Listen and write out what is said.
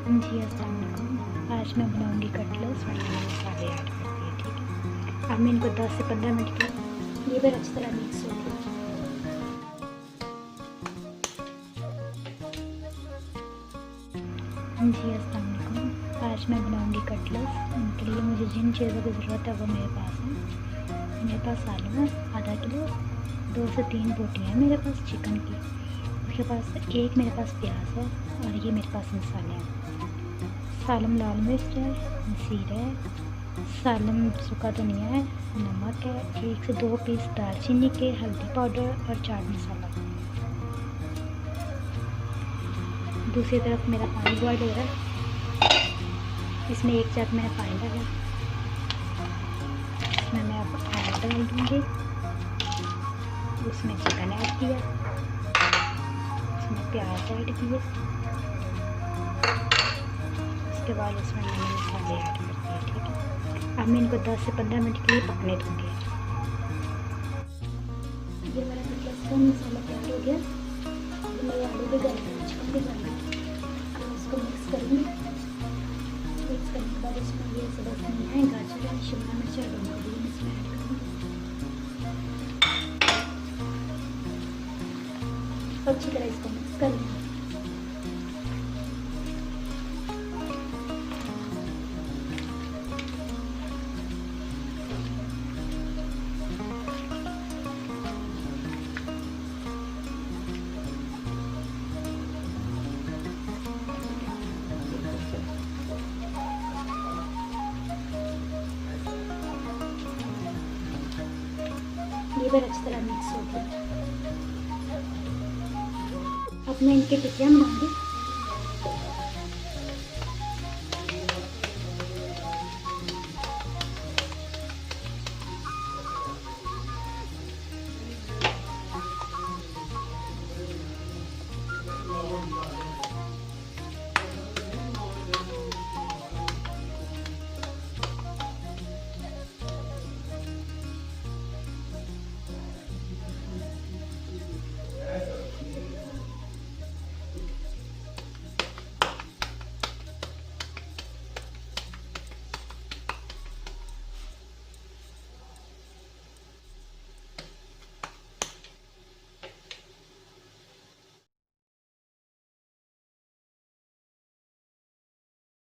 जी अस्सलाम वालेकुम। आज मैं बनाऊंगी कटलेट और मैंने मसाले ऐड कर दिए, ठीक है। अब मैं इनको 10 से 15 मिनट के लिए बार अच्छी तरह मिक्स हो गया। जी अस्सलाम वालेकुम। आज मैं बनाऊंगी कटलेट। उनके लिए मुझे जिन चीज़ों की ज़रूरत है वो मेरे पास है। मेरे पास आलू है आधा किलो, 2 से 3 बोटियाँ हैं मेरे पास चिकन की। उसके पास एक मेरे पास प्याज है और ये मेरे पास मसाले हैं। सालम लाल मिर्च है, जीरा है, सालम सूखा धनिया है, नमक है, 1 से 2 पीस दालचीनी के, हल्दी पाउडर और चाट मसाला। दूसरी तरफ मेरा पानी बॉयल हो रहा है। इसमें 1 जग मैंने पानी डाला। इसमें मैं अब आलू डाल दूँगी। उसमें चिकन ऐड किया, इसमें प्याज ऐड किए, उसके बाद इसमें मैंने मसाले ऐड कर दिए, ठीक है। अब मैं इनको 10 से 15 मिनट के लिए पकने दूँगी। ये मेरा कटलेट का मसाला तैयार हो गया। अब मैं आलू भी डाल दूँगी, चिकन भी डाल दूँगी। अब इसको मिक्स करूँगी। मिक्स करने के बाद इसमें ये सब धनिया है, गाजर है, शिमला मिर्च और बंद इसमें ऐड करूँगी। अच्छी तरह इसको मिक्स कर लूँगी। ये बार अच्छी तरह मिक्स हो गया। अब मैं इनकी टिक्कियाँ बनाऊंगी।